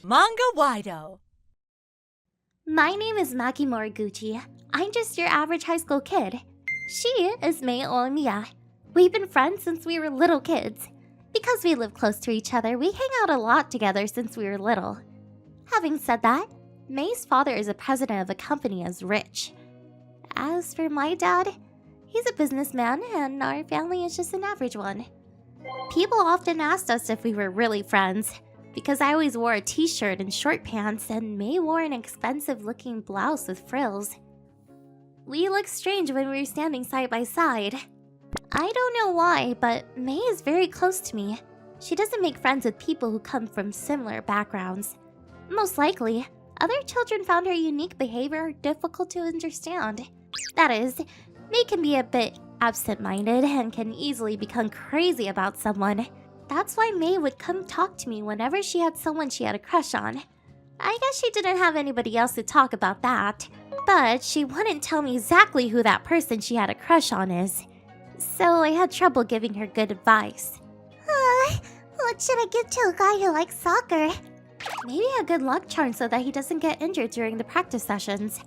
Manga-Waido. My name is Maki Moriguchi. I'm just your average high school kid. She is Mei Omiya. We've been friends since we were little kids. Because we live close to each other, we hang out a lot together since we were little. Having said that, Mei's father is a president of a company as rich. As for my dad, he's a businessman and our family is just an average one. People often asked us if we were really friends, because I always wore a t-shirt and short pants and Mei wore an expensive-looking blouse with frills. We looked strange when we were standing side by side. I don't know why, but Mei is very close to me. She doesn't make friends with people who come from similar backgrounds. Most likely, other children found her unique behavior difficult to understand. That is, Mei can be a bit absent-minded and can easily become crazy about someone. That's why Mei would come talk to me whenever she had someone she had a crush on. I guess she didn't have anybody else to talk about that, but she wouldn't tell me exactly who that person she had a crush on is. So I had trouble giving her good advice. What should I give to a guy who likes soccer? Maybe a good luck charm so that he doesn't get injured during the practice sessions.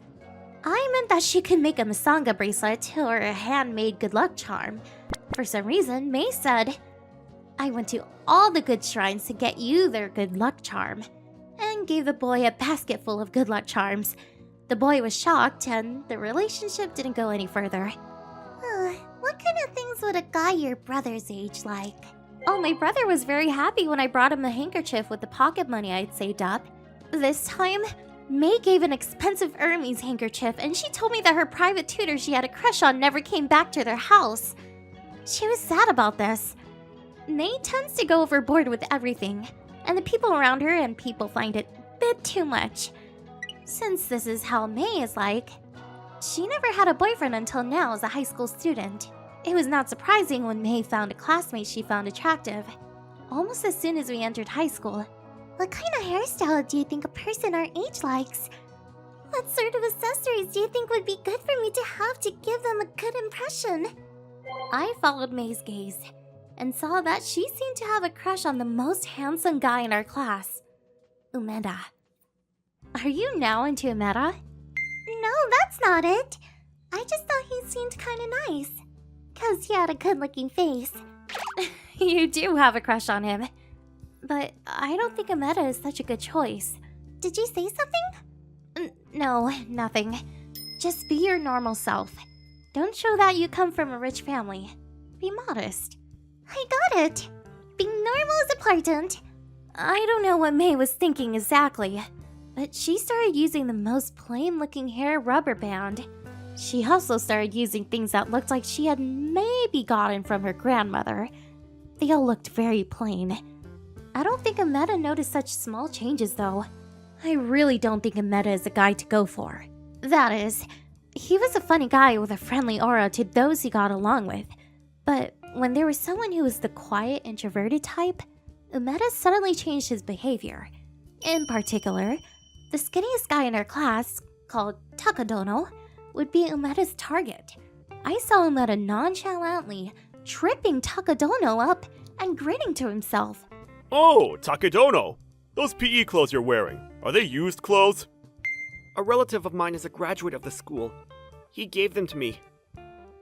I meant that she could make a Masanga bracelet or a handmade good luck charm. For some reason, Mei said, I went to all the good shrines to get you their good luck charm, and gave the boy a basket full of good luck charms. The boy was shocked, and the relationship didn't go any further. What kind of things would a guy your brother's age like? Oh, my brother was very happy when I brought him a handkerchief with the pocket money I'd saved up. This time, Mei gave an expensive Hermes handkerchief, and she told me that her private tutor she had a crush on never came back to their house. She was sad about this. Mei tends to go overboard with everything, and the people around her and people find it a bit too much. Since this is how Mei is like, she never had a boyfriend until now as a high school student. It was not surprising when Mei found a classmate she found attractive. Almost as soon as we entered high school. What kind of hairstyle do you think a person our age likes? What sort of accessories do you think would be good for me to have to give them a good impression? I followed Mei's gaze and saw that she seemed to have a crush on the most handsome guy in our class, Umeda. Are you now into Umeda? No, that's not it. I just thought he seemed kind of nice. 'Cause he had a good-looking face. You do have a crush on him. But I don't think Umeda is such a good choice. Did you say something? No, nothing. Just be your normal self. Don't show that you come from a rich family. Be modest. I got it. Being normal is important. I don't know what Mei was thinking exactly, but she started using the most plain-looking hair rubber band. She also started using things that looked like she had maybe gotten from her grandmother. They all looked very plain. I don't think Umeda noticed such small changes, though. I really don't think Umeda is a guy to go for. That is, he was a funny guy with a friendly aura to those he got along with. But when there was someone who was the quiet, introverted type, Umeda suddenly changed his behavior. In particular, the skinniest guy in our class, called Takadono, would be Umeda's target. I saw Umeda nonchalantly tripping Takadono up and grinning to himself. Oh, Takadono! Those PE clothes you're wearing, are they used clothes? A relative of mine is a graduate of the school. He gave them to me.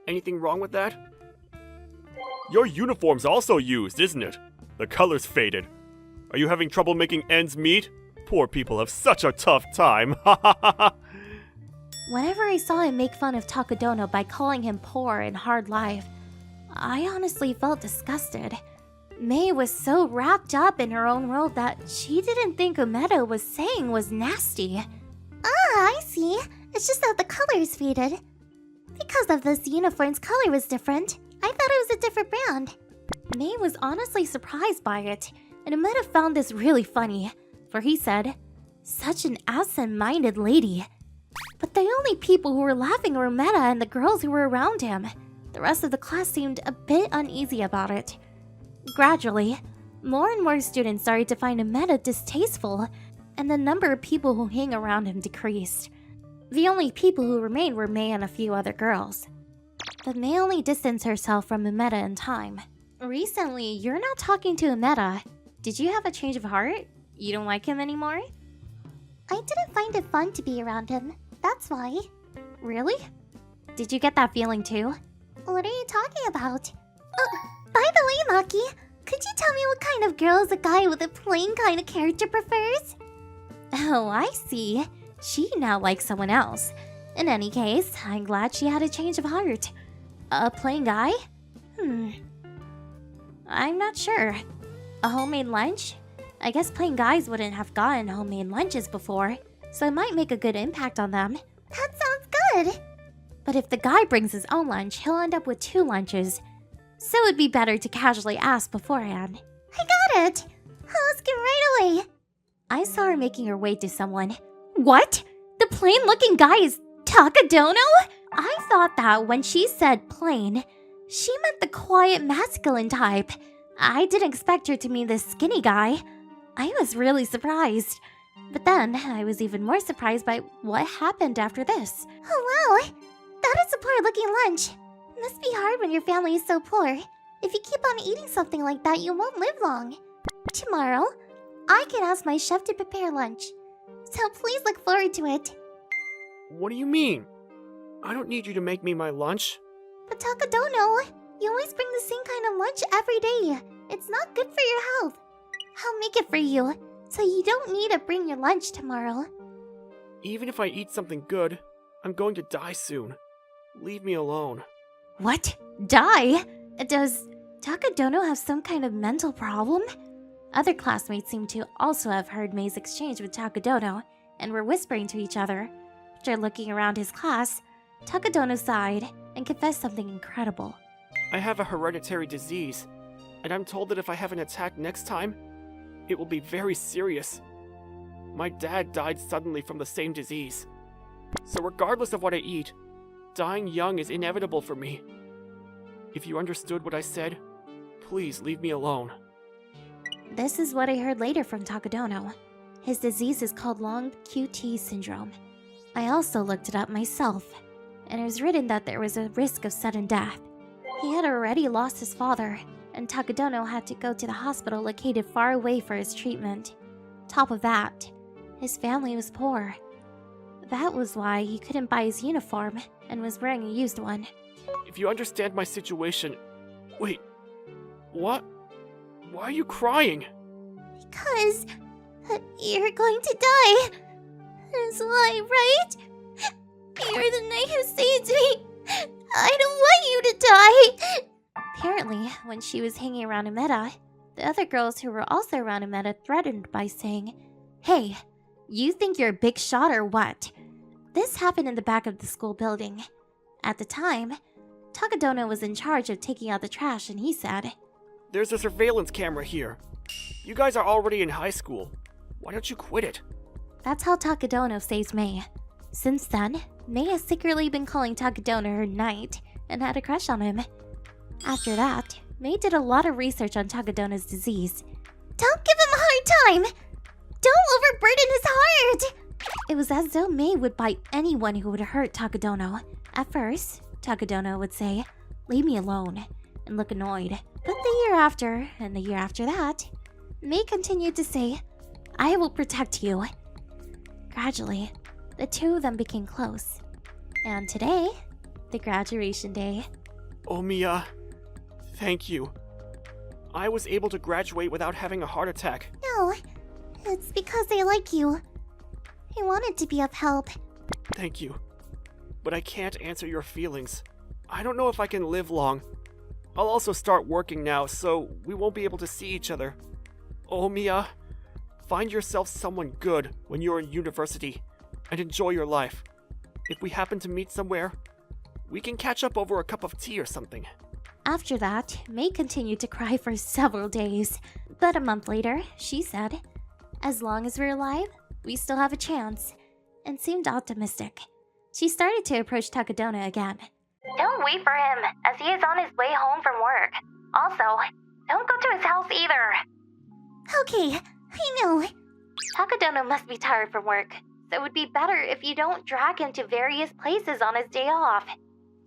Anything wrong with that? Your uniform's also used, isn't it? The color's faded. Are you having trouble making ends meet? Poor people have such a tough time, ha ha ha ha! Whenever I saw him make fun of Takadono by calling him poor and hard life, I honestly felt disgusted. Mei was so wrapped up in her own world that she didn't think Umeda was saying was nasty. I see. It's just that the color is faded. Because of this uniform's color was different, I thought it was a different brand. Mei was honestly surprised by it, and Umeda found this really funny, for he said, such an absent-minded lady. But the only people who were laughing were Umeda and the girls who were around him. The rest of the class seemed a bit uneasy about it. Gradually, more and more students started to find Umeda distasteful, and the number of people who hang around him decreased. The only people who remained were Mei and a few other girls. But Mei only distanced herself from Umeda in time. Recently, you're not talking to Umeda. Did you have a change of heart? You don't like him anymore? I didn't find it fun to be around him. That's why. Really? Did you get that feeling too? What are you talking about? By the way, Maki, could you tell me what kind of girls a guy with a plain kind of character prefers? Oh, I see. She now likes someone else. In any case, I'm glad she had a change of heart. A plain guy? I'm not sure. A homemade lunch? I guess plain guys wouldn't have gotten homemade lunches before, so it might make a good impact on them. That sounds good! But if the guy brings his own lunch, he'll end up with 2 lunches. So it'd be better to casually ask beforehand. I got it! I'll ask him right away. I saw her making her way to someone. What? The plain-looking guy is Takadono? I thought that when she said plain, she meant the quiet masculine type. I didn't expect her to mean this skinny guy. I was really surprised. But then, I was even more surprised by what happened after this. Oh wow, that is a poor-looking lunch. It must be hard when your family is so poor. If you keep on eating something like that, you won't live long. Tomorrow, I can ask my chef to prepare lunch. So please look forward to it. What do you mean? I don't need you to make me my lunch. But Takadono, you always bring the same kind of lunch every day. It's not good for your health. I'll make it for you, so you don't need to bring your lunch tomorrow. Even if I eat something good, I'm going to die soon. Leave me alone. What? Die? Does Takadono have some kind of mental problem? Other classmates seem to also have heard Mei's exchange with Takadono and were whispering to each other. After looking around his class, Takadono sighed and confessed something incredible. I have a hereditary disease, and I'm told that if I have an attack next time, it will be very serious. My dad died suddenly from the same disease. So regardless of what I eat, dying young is inevitable for me. If you understood what I said, please leave me alone. This is what I heard later from Takadono. His disease is called long QT syndrome. I also looked it up myself, and it was written that there was a risk of sudden death. He had already lost his father, and Takadono had to go to the hospital located far away for his treatment. Top of that, his family was poor. That was why he couldn't buy his uniform and was wearing a used one. If you understand my situation... Wait, what? Why are you crying? Because you're going to die. That's why, right? You're the knight who saved me. I don't want you to die. Apparently, when she was hanging around Umeda, the other girls who were also around Umeda threatened by saying, "Hey, you think you're a big shot or what?" This happened in the back of the school building. At the time, Takadono was in charge of taking out the trash and he said, There's a surveillance camera here. You guys are already in high school. Why don't you quit it? That's how Takadono saves Mei. Since then, Mei has secretly been calling Takadono her knight and had a crush on him. After that, Mei did a lot of research on Takadono's disease. Don't give him a hard time! Don't overburden his heart! It was as though Mei would bite anyone who would hurt Takadono. At first, Takadono would say, "Leave me alone," and look annoyed. But the year after, and the year after that, Mei continued to say, "I will protect you." Gradually, the two of them became close. And today, the graduation day. Oh, Mia. Thank you. I was able to graduate without having a heart attack. No, it's because I like you. I wanted to be of help. Thank you. But I can't answer your feelings. I don't know if I can live long. I'll also start working now, so we won't be able to see each other. Oh, Mia. Find yourself someone good when you're in university, and enjoy your life. If we happen to meet somewhere, we can catch up over a cup of tea or something. After that, Mei continued to cry for several days. But a month later, she said, "As long as we're alive, we still have a chance," and seemed optimistic. She started to approach Takadono again. "Don't wait for him, as he is on his way home from work. Also, don't go to his house either." "Okay, I know." Takadono must be tired from work, so it would be better if you don't drag him to various places on his day off.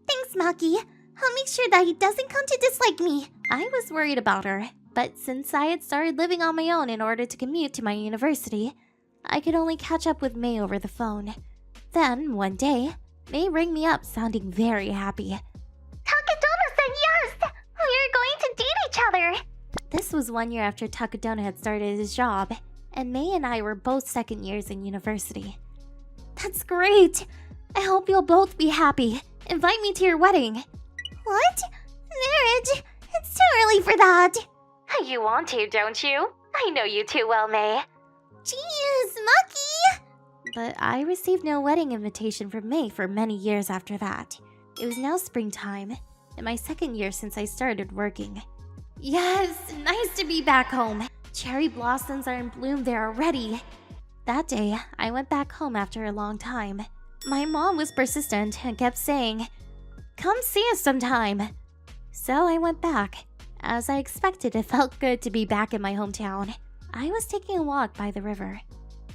Thanks, Maki. I'll make sure that he doesn't come to dislike me. I was worried about her, But since I had started living on my own in order to commute to my university, I could only catch up with May over the phone. Then, one day, May rang me up sounding very happy. Takadona said yes! We're going to date each other! This was 1 year after Takadona had started his job, and May and I were both second years in university. That's great! I hope you'll both be happy. Invite me to your wedding. What? Marriage? It's too early for that! You want to, don't you? I know you too well, May. Jeez, Maki! But I received no wedding invitation from May for many years after that. It was now springtime, and my second year since I started working. Yes, nice to be back home. Cherry blossoms are in bloom there already. That day, I went back home after a long time. My mom was persistent and kept saying, "Come see us sometime." So I went back. As I expected, it felt good to be back in my hometown. I was taking a walk by the river.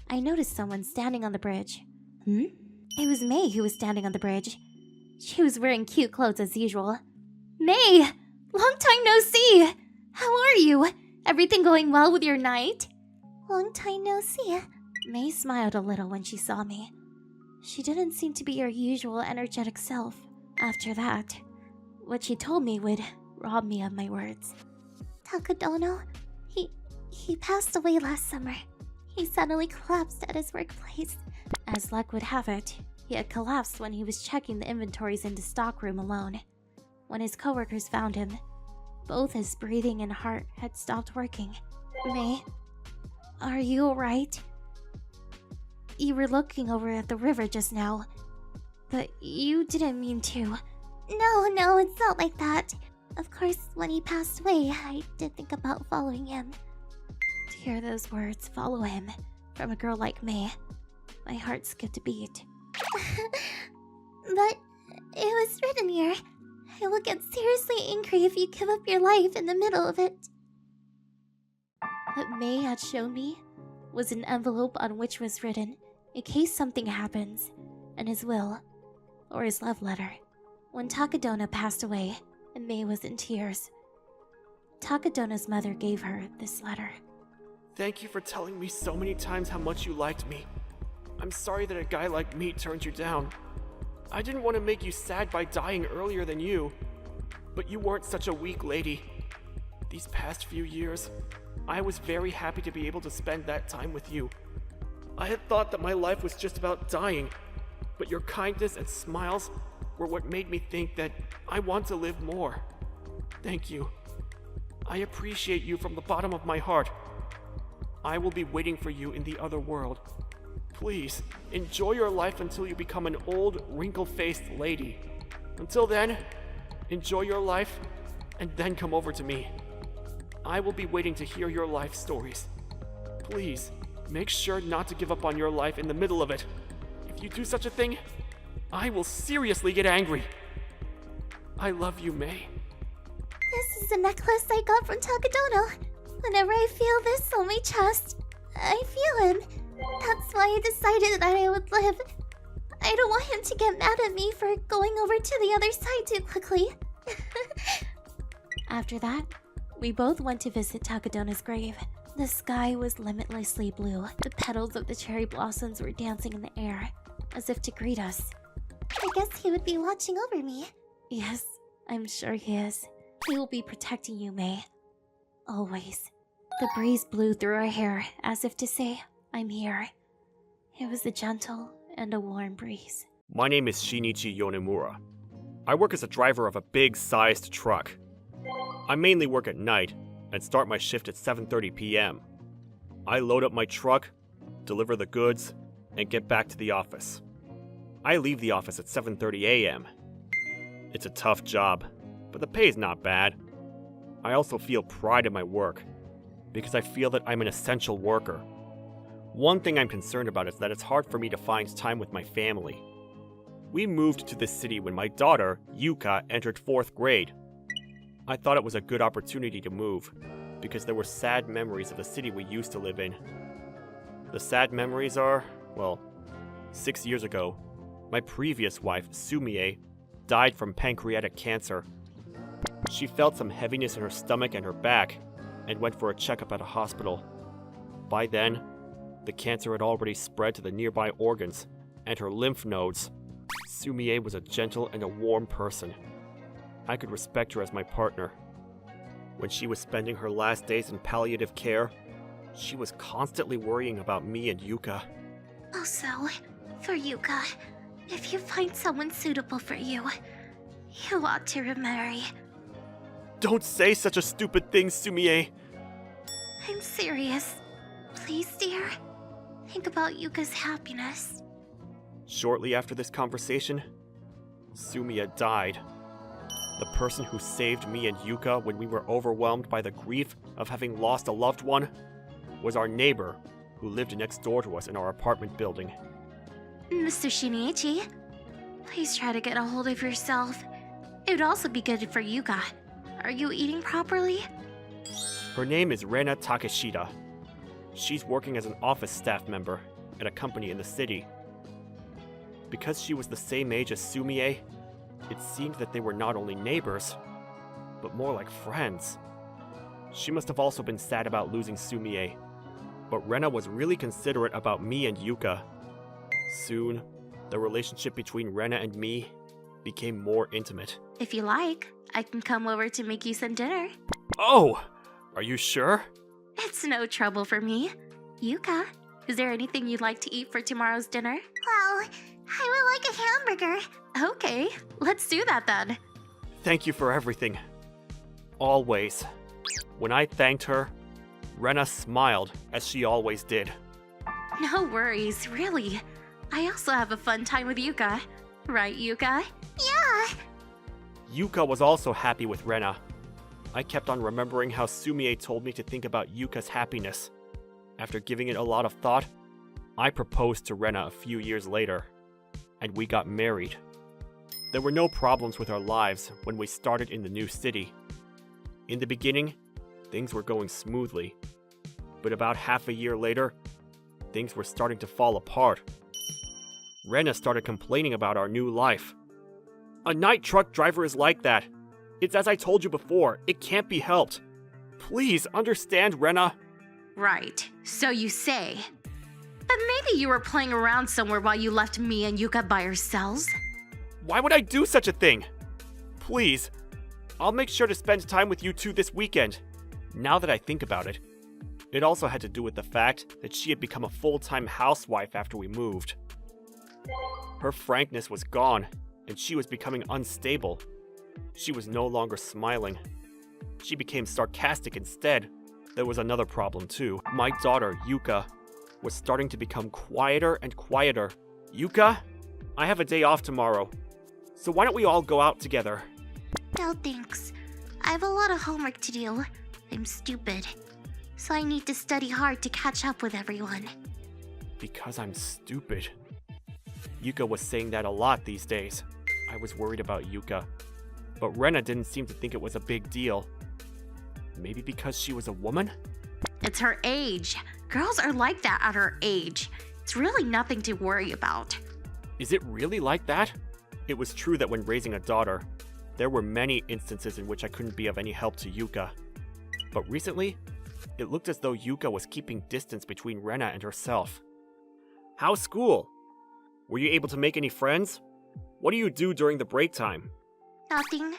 I noticed someone standing on the bridge. It was May who was standing on the bridge. She was wearing cute clothes as usual. May! Long time no see! How are you? Everything going well with your night? Long time no see. May smiled a little when she saw me. She didn't seem to be her usual energetic self. After that, what she told me would rob me of my words. Takadono, he passed away last summer. He suddenly collapsed at his workplace. As luck would have it, he had collapsed when he was checking the inventories in the stockroom alone. When his coworkers found him, both his breathing and heart had stopped working. May, are you alright? You were looking over at the river just now, but you didn't mean to. No, it's not like that. Of course, when he passed away, I did think about following him. To hear those words, "follow him," from a girl like May, my heart skipped a beat. But it was written here. I will get seriously angry if you give up your life in the middle of it. What May had shown me was an envelope on which was written, in case something happens, and his will, or his love letter. When Takadona passed away, and May was in tears, Takadona's mother gave her this letter. Thank you for telling me so many times how much you liked me. I'm sorry that a guy like me turned you down. I didn't want to make you sad by dying earlier than you, but you weren't such a weak lady. These past few years, I was very happy to be able to spend that time with you. I had thought that my life was just about dying, but your kindness and smiles were what made me think that I want to live more. Thank you. I appreciate you from the bottom of my heart. I will be waiting for you in the other world. Please, enjoy your life until you become an old, wrinkle-faced lady. Until then, enjoy your life, and then come over to me. I will be waiting to hear your life stories. Please, make sure not to give up on your life in the middle of it. If you do such a thing, I will seriously get angry. I love you, May. This is a necklace I got from Takadono. Whenever I feel this on my chest, I feel him. That's why I decided that I would live. I don't want him to get mad at me for going over to the other side too quickly. After that, we both went to visit Takadona's grave. The sky was limitlessly blue. The petals of the cherry blossoms were dancing in the air, as if to greet us. I guess he would be watching over me. Yes, I'm sure he is. He will be protecting you, May. Always. The breeze blew through her hair, as if to say, "I'm here." It was a gentle and a warm breeze. My name is Shinichi Yonemura. I work as a driver of a big-sized truck. I mainly work at night and start my shift at 7:30 p.m. I load up my truck, deliver the goods, and get back to the office. I leave the office at 7:30 a.m. It's a tough job, but the pay is not bad. I also feel pride in my work, because I feel that I'm an essential worker. One thing I'm concerned about is that it's hard for me to find time with my family. We moved to this city when my daughter, Yuka, entered 4th grade. I thought it was a good opportunity to move, because there were sad memories of the city we used to live in. The sad memories are, well, 6 years ago, my previous wife, Sumie, died from pancreatic cancer. She felt some heaviness in her stomach and her back, and went for a checkup at a hospital. By then, the cancer had already spread to the nearby organs and her lymph nodes. Sumie was a gentle and a warm person. I could respect her as my partner. When she was spending her last days in palliative care, she was constantly worrying about me and Yuka. Also, for Yuka, if you find someone suitable for you, you ought to remarry. Don't say such a stupid thing, Sumie! I'm serious. Please, dear, think about Yuka's happiness. Shortly after this conversation, Sumie died. The person who saved me and Yuka when we were overwhelmed by the grief of having lost a loved one was our neighbor who lived next door to us in our apartment building. Mr. Shinichi, please try to get a hold of yourself. It would also be good for Yuka. Are you eating properly? Her name is Rena Takeshita. She's working as an office staff member at a company in the city. Because she was the same age as Sumie, it seemed that they were not only neighbors, but more like friends. She must have also been sad about losing Sumie, but Rena was really considerate about me and Yuka. Soon, the relationship between Rena and me became more intimate. If you like, I can come over to make you some dinner. Oh! Are you sure? It's no trouble for me. Yuka, is there anything you'd like to eat for tomorrow's dinner? Well, I would like a hamburger. Okay, let's do that then. Thank you for everything. Always. When I thanked her, Rena smiled, as she always did. No worries, really. I also have a fun time with Yuka. Right, Yuka? Yeah. Yuka was also happy with Rena. I kept on remembering how Sumie told me to think about Yuka's happiness. After giving it a lot of thought, I proposed to Rena a few years later, and we got married. There were no problems with our lives when we started in the new city. In the beginning, things were going smoothly, but about half a year later, things were starting to fall apart. Rena started complaining about our new life. A night truck driver is like that. It's as I told you before, it can't be helped. Please understand, Rena. Right, so you say. But maybe you were playing around somewhere while you left me and Yuka by yourselves? Why would I do such a thing? Please, I'll make sure to spend time with you two this weekend. Now that I think about it, it also had to do with the fact that she had become a full-time housewife after we moved. Her frankness was gone, and she was becoming unstable. She was no longer smiling. She became sarcastic instead. There was another problem too. My daughter, Yuka, was starting to become quieter and quieter. Yuka, I have a day off tomorrow, so why don't we all go out together? No thanks. I have a lot of homework to do. I'm stupid. So I need to study hard to catch up with everyone. Because I'm stupid. Yuka was saying that a lot these days. I was worried about Yuka, but Rena didn't seem to think it was a big deal. Maybe because she was a woman? It's her age. Girls are like that at her age. It's really nothing to worry about. Is it really like that? It was true that when raising a daughter, there were many instances in which I couldn't be of any help to Yuka. But recently, it looked as though Yuka was keeping distance between Rena and herself. How's school? Were you able to make any friends? What do you do during the break time? Nothing.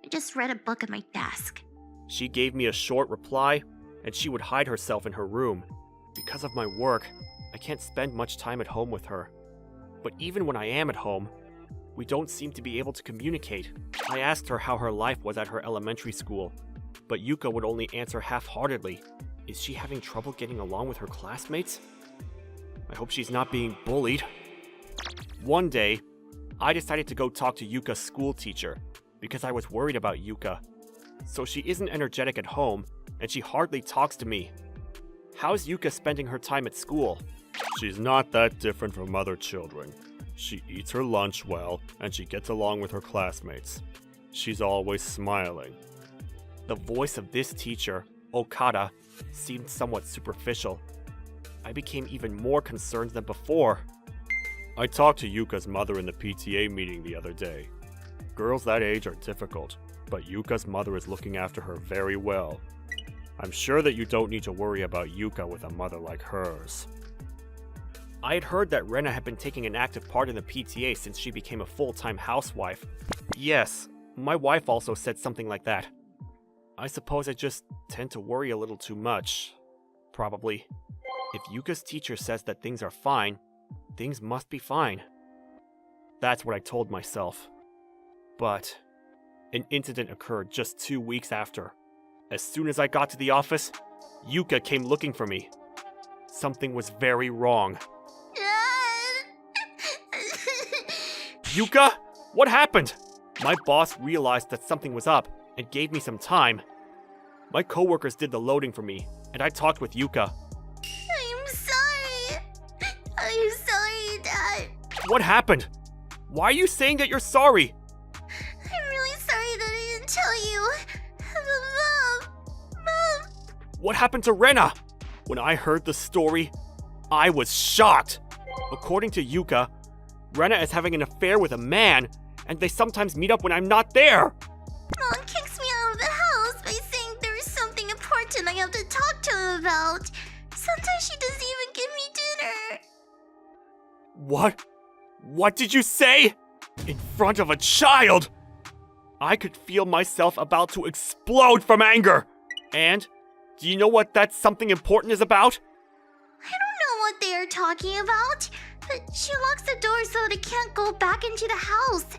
I just read a book at my desk. She gave me a short reply, and she would hide herself in her room. Because of my work, I can't spend much time at home with her. But even when I am at home, we don't seem to be able to communicate. I asked her how her life was at her elementary school, but Yuka would only answer half-heartedly. Is she having trouble getting along with her classmates? I hope she's not being bullied. One day, I decided to go talk to Yuka's school teacher because I was worried about Yuka. So she isn't energetic at home, and she hardly talks to me. How's Yuka spending her time at school? She's not that different from other children. She eats her lunch well, and she gets along with her classmates. She's always smiling. The voice of this teacher, Okada, seemed somewhat superficial. I became even more concerned than before. I talked to Yuka's mother in the PTA meeting the other day. Girls that age are difficult, but Yuka's mother is looking after her very well. I'm sure that you don't need to worry about Yuka with a mother like hers. I had heard that Rena had been taking an active part in the PTA since she became a full-time housewife. Yes, my wife also said something like that. I suppose I just tend to worry a little too much. Probably. If Yuka's teacher says that things are fine, things must be fine. That's what I told myself. But an incident occurred just 2 weeks after. As soon as I got to the office, Yuka came looking for me. Something was very wrong. Yuka? What happened? My boss realized that something was up and gave me some time. My coworkers did the loading for me, and I talked with Yuka. I'm sorry. I'm sorry, Dad. What happened? Why are you saying that you're sorry? I'm really sorry that I didn't tell you. Mom. What happened to Rena? When I heard the story, I was shocked. According to Yuka, Rena is having an affair with a man, and they sometimes meet up when I'm not there. Mom kicks me out of the house by saying there is something important I have to talk to him about. Sometimes she doesn't even give me dinner. What? What did you say? In front of a child? I could feel myself about to explode from anger. And do you know what that something important is about? I don't know what they are talking about, but she locks the door so they can't go back into the house.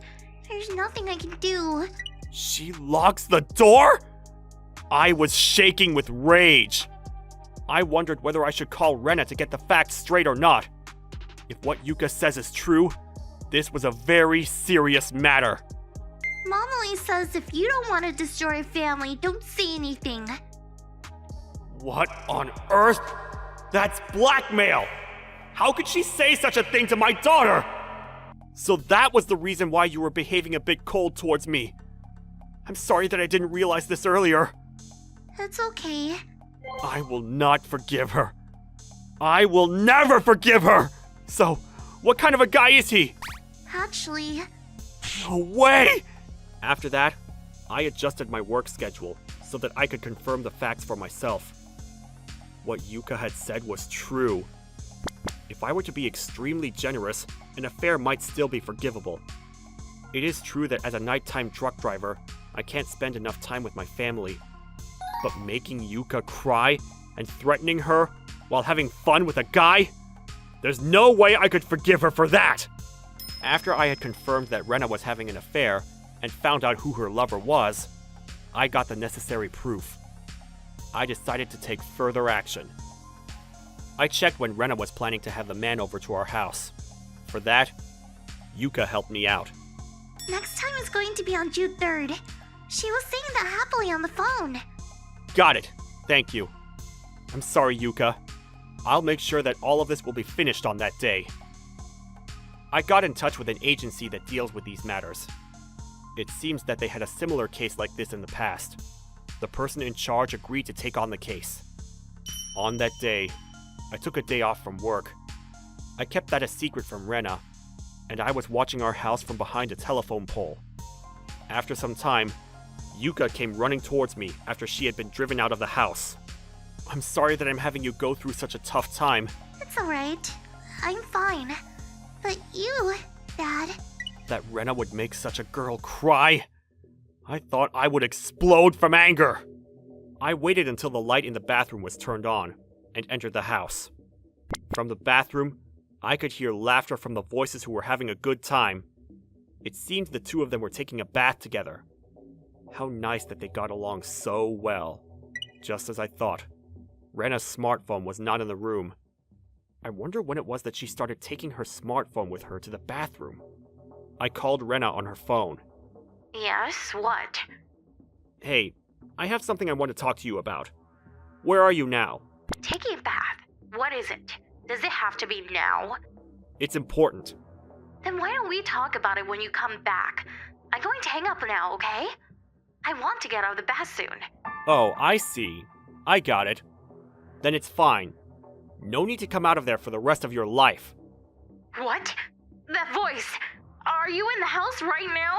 There's nothing I can do. She locks the door? I was shaking with rage. I wondered whether I should call Rena to get the facts straight or not. If what Yuka says is true, this was a very serious matter. Mom always says if you don't want to destroy a family, don't say anything. What on earth? That's blackmail! How could she say such a thing to my daughter? So that was the reason why you were behaving a bit cold towards me. I'm sorry that I didn't realize this earlier. It's okay. I will not forgive her. I will never forgive her! So, what kind of a guy is he? Actually, No way! After that, I adjusted my work schedule so that I could confirm the facts for myself. What Yuka had said was true. If I were to be extremely generous, an affair might still be forgivable. It is true that as a nighttime truck driver, I can't spend enough time with my family. But making Yuka cry and threatening her while having fun with a guy? There's no way I could forgive her for that! After I had confirmed that Rena was having an affair and found out who her lover was, I got the necessary proof. I decided to take further action. I checked when Rena was planning to have the man over to our house. For that, Yuka helped me out. next time is going to be on June 3rd. She was saying that happily on the phone. Got it. Thank you. I'm sorry, Yuka. I'll make sure that all of this will be finished on that day. I got in touch with an agency that deals with these matters. It seems that they had a similar case like this in the past. The person in charge agreed to take on the case. On that day, I took a day off from work. I kept that a secret from Rena, and I was watching our house from behind a telephone pole. After some time, Yuka came running towards me after she had been driven out of the house. I'm sorry that I'm having you go through such a tough time. It's alright. I'm fine. But you, Dad. That Rena would make such a girl cry. I thought I would explode from anger. I waited until the light in the bathroom was turned on and entered the house. From the bathroom, I could hear laughter from the voices who were having a good time. It seemed the two of them were taking a bath together. How nice that they got along so well. Just as I thought. Rena's smartphone was not in the room. I wonder when it was that she started taking her smartphone with her to the bathroom. I called Rena on her phone. Yes, what? Hey, I have something I want to talk to you about. Where are you now? Taking a bath. What is it? Does it have to be now? It's important. Then why don't we talk about it when you come back? I'm going to hang up now, okay? I want to get out of the bath soon. Oh, I see. I got it. Then it's fine. No need to come out of there for the rest of your life. What? That voice! Are you in the house right now?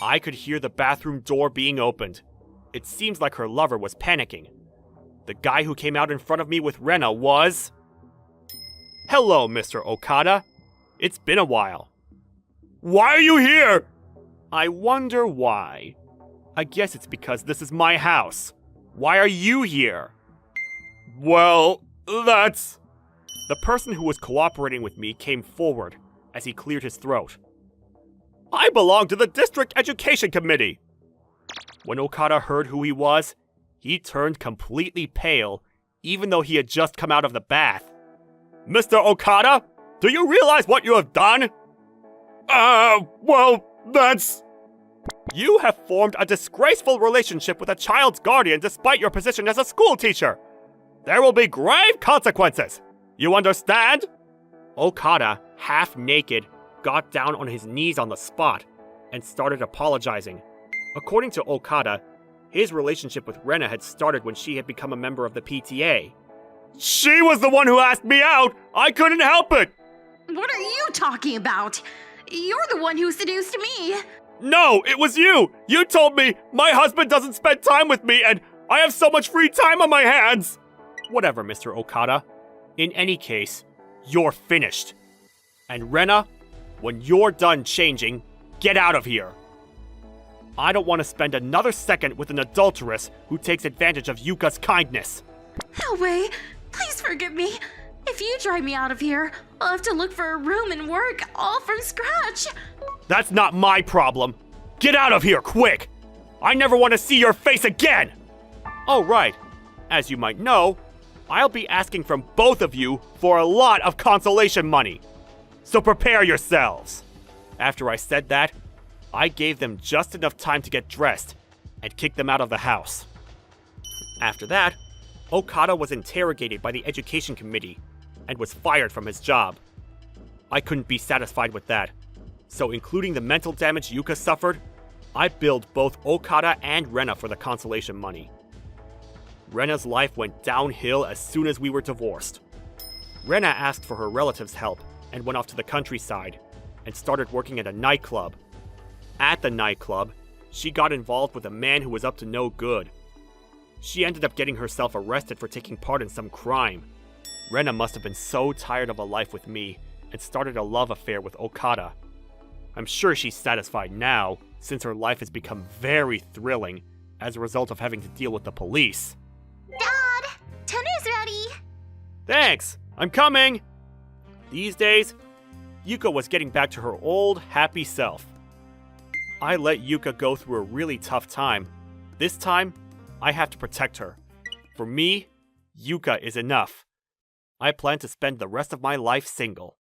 I could hear the bathroom door being opened. It seems like her lover was panicking. The guy who came out in front of me with Rena was... Hello, Mr. Okada. It's been a while. Why are you here? I wonder why. I guess it's because this is my house. Why are you here? Well, that's... The person who was cooperating with me came forward as he cleared his throat. I belong to the District Education Committee. When Okada heard who he was, he turned completely pale, even though he had just come out of the bath. Mr. Okada, do you realize what you have done? Well, that's... You have formed a disgraceful relationship with a child's guardian despite your position as a school teacher. There will be grave consequences. You understand? Okada, half naked, got down on his knees on the spot and started apologizing. According to Okada, his relationship with Rena had started when she had become a member of the PTA. She was the one who asked me out! I couldn't help it! What are you talking about? You're the one who seduced me! No, it was you! You told me my husband doesn't spend time with me and I have so much free time on my hands! Whatever, Mr. Okada. In any case, you're finished. And Rena, when you're done changing, get out of here. I don't want to spend another second with an adulteress who takes advantage of Yuka's kindness. No way! Please forgive me! If you drive me out of here, I'll have to look for a room and work all from scratch! That's not my problem. Get out of here, quick! I never want to see your face again! Oh, right. As you might know, I'll be asking from both of you for a lot of consolation money. So prepare yourselves. After I said that, I gave them just enough time to get dressed and kicked them out of the house. After that, Okada was interrogated by the education committee and was fired from his job. I couldn't be satisfied with that, so including the mental damage Yuka suffered, I billed both Okada and Rena for the consolation money. Rena's life went downhill as soon as we were divorced. Rena asked for her relatives' help and went off to the countryside and started working at a nightclub. At the nightclub, she got involved with a man who was up to no good. She ended up getting herself arrested for taking part in some crime. Rena must have been so tired of a life with me and started a love affair with Okada. I'm sure she's satisfied now, since her life has become very thrilling as a result of having to deal with the police. Dad, dinner's ready. Thanks, I'm coming! These days, Yuka was getting back to her old, happy self. I let Yuka go through a really tough time. This time, I have to protect her. For me, Yuka is enough. I plan to spend the rest of my life single.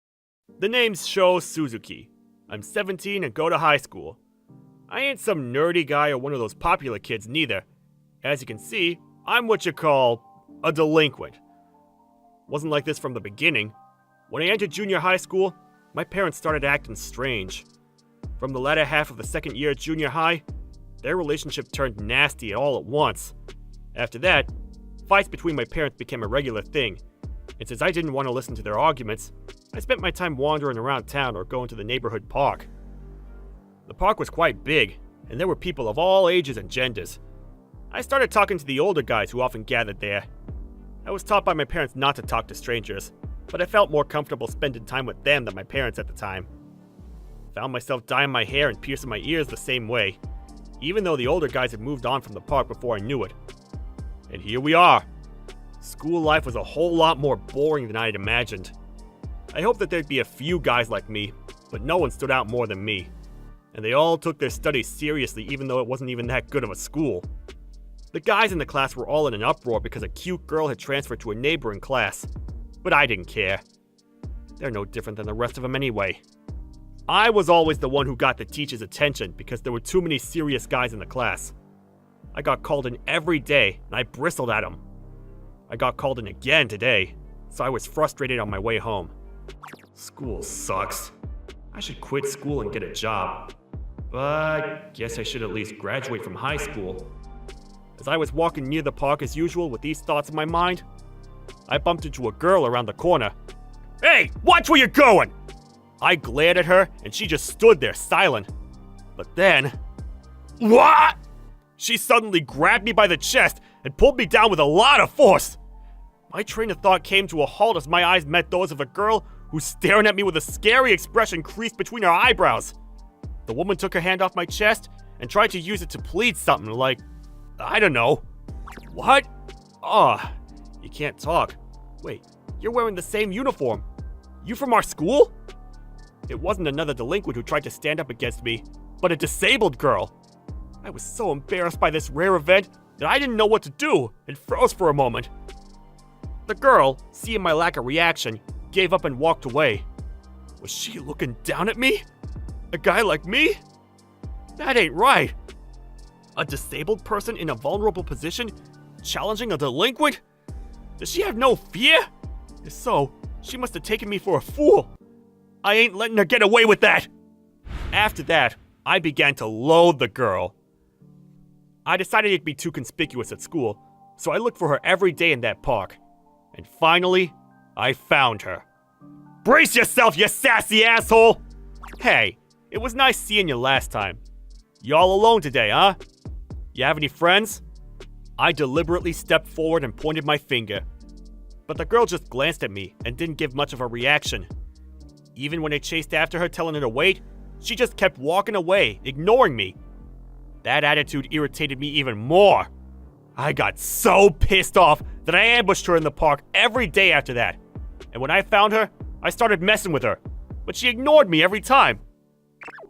The name's Sho Suzuki. I'm 17 and go to high school. I ain't some nerdy guy or one of those popular kids neither. As you can see, I'm what you call a delinquent. Wasn't like this from the beginning. When I entered junior high school, my parents started acting strange. From the latter half of the second year at junior high, their relationship turned nasty all at once. After that, fights between my parents became a regular thing, and since I didn't want to listen to their arguments, I spent my time wandering around town or going to the neighborhood park. The park was quite big, and there were people of all ages and genders. I started talking to the older guys who often gathered there. I was taught by my parents not to talk to strangers, but I felt more comfortable spending time with them than my parents at the time. Found myself dyeing my hair and piercing my ears the same way, even though the older guys had moved on from the park before I knew it. And here we are. School life was a whole lot more boring than I had imagined. I hoped that there'd be a few guys like me, but no one stood out more than me. And they all took their studies seriously even though it wasn't even that good of a school. The guys in the class were all in an uproar because a cute girl had transferred to a neighboring class, but I didn't care. They're no different than the rest of them anyway. I was always the one who got the teacher's attention because there were too many serious guys in the class. I got called in every day, and I bristled at them. I got called in again today, so I was frustrated on my way home. School sucks. I should quit school and get a job. But guess I should at least graduate from high school. As I was walking near the park as usual with these thoughts in my mind, I bumped into a girl around the corner. Hey, watch where you're going! I glared at her, and she just stood there silent. But then... What? she suddenly grabbed me by the chest and pulled me down with a lot of force. My train of thought came to a halt as my eyes met those of a girl who's staring at me with a scary expression creased between her eyebrows. The woman took her hand off my chest and tried to use it to plead something like, I don't know. What? Oh, you can't talk. Wait, you're wearing the same uniform. You from our school? It wasn't another delinquent who tried to stand up against me, but a disabled girl. I was so embarrassed by this rare event that I didn't know what to do and froze for a moment. The girl, seeing my lack of reaction, gave up and walked away. Was she looking down at me? A guy like me? That ain't right. A disabled person in a vulnerable position challenging a delinquent? Does she have no fear? If so, she must have taken me for a fool. I ain't letting her get away with that. After that, I began to loathe the girl. I decided it'd be too conspicuous at school, so I looked for her every day in that park. And finally, I found her. Brace yourself, you sassy asshole! Hey, it was nice seeing you last time. You all alone today, huh? You have any friends? I deliberately stepped forward and pointed my finger. But the girl just glanced at me and didn't give much of a reaction. Even when I chased after her telling her to wait, she just kept walking away, ignoring me. That attitude irritated me even more. I got so pissed off that I ambushed her in the park every day after that. And when I found her, I started messing with her. But she ignored me every time.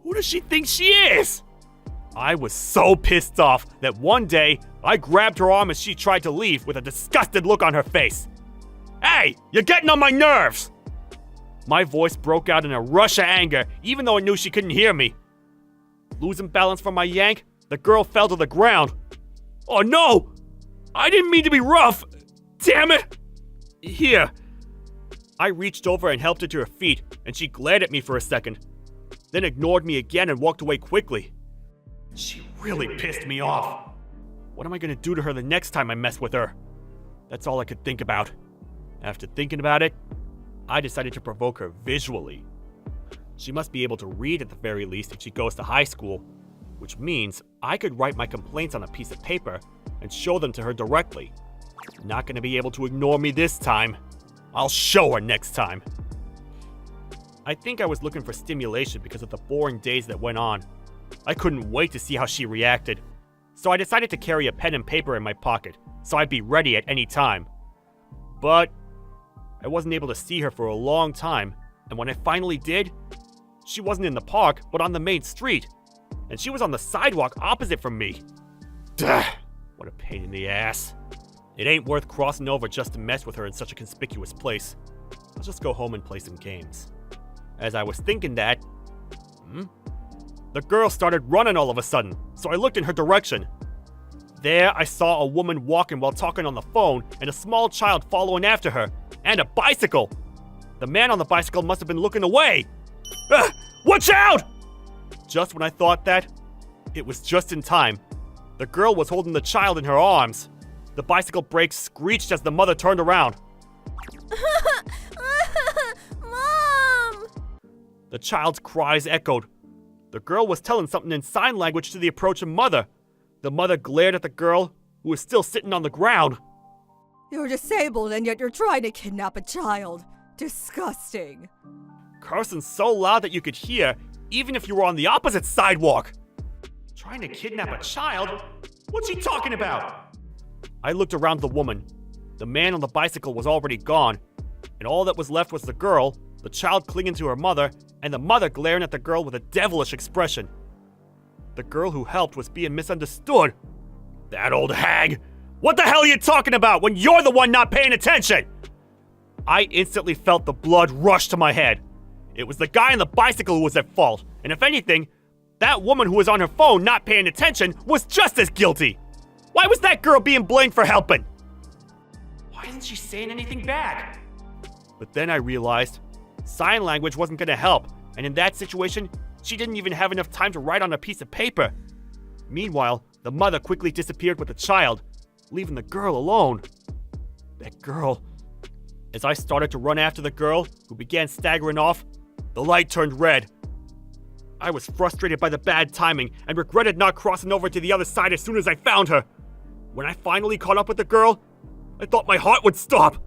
Who does she think she is? I was so pissed off that one day, I grabbed her arm as she tried to leave with a disgusted look on her face. Hey, you're getting on my nerves! My voice broke out in a rush of anger, even though I knew she couldn't hear me. Losing balance from my yank, the girl fell to the ground. Oh no! I didn't mean to be rough! Damn it! Here. I reached over and helped her to her feet, and she glared at me for a second, then ignored me again and walked away quickly. She really pissed me off. What am I gonna do to her the next time I mess with her? That's all I could think about. After thinking about it, I decided to provoke her visually. She must be able to read at the very least if she goes to high school, which means I could write my complaints on a piece of paper and show them to her directly. Not gonna be able to ignore me this time. I'll show her next time. I think I was looking for stimulation because of the boring days that went on. I couldn't wait to see how she reacted, so I decided to carry a pen and paper in my pocket so I'd be ready at any time. But I wasn't able to see her for a long time, and when I finally did, she wasn't in the park, but on the main street, and she was on the sidewalk opposite from me. Duh, what a pain in the ass. It ain't worth crossing over just to mess with her in such a conspicuous place. I'll just go home and play some games. As I was thinking that, the girl started running all of a sudden, so I looked in her direction. There, I saw a woman walking while talking on the phone and a small child following after her, and a bicycle. The man on the bicycle must have been looking away. Watch out! Just when I thought that, it was just in time. The girl was holding the child in her arms. The bicycle brakes screeched as the mother turned around. Mom! The child's cries echoed. The girl was telling something in sign language to the approaching mother. The mother glared at the girl, who was still sitting on the ground. You're disabled and yet you're trying to kidnap a child. Disgusting. Cursing so loud that you could hear, even if you were on the opposite sidewalk. Trying to kidnap a child? What's she talking about? I looked around the woman. The man on the bicycle was already gone, and all that was left was the girl, the child clinging to her mother, and the mother glaring at the girl with a devilish expression. The girl who helped was being misunderstood. That old hag! What the hell are you talking about when you're the one not paying attention? I instantly felt the blood rush to my head. It was the guy on the bicycle who was at fault, and if anything, that woman who was on her phone not paying attention was just as guilty. Why was that girl being blamed for helping? Why isn't she saying anything back? But then I realized sign language wasn't going to help, and in that situation, she didn't even have enough time to write on a piece of paper. Meanwhile, the mother quickly disappeared with the child, leaving the girl alone. That girl. As I started to run after the girl, who began staggering off, the light turned red. I was frustrated by the bad timing and regretted not crossing over to the other side as soon as I found her. When I finally caught up with the girl, I thought my heart would stop.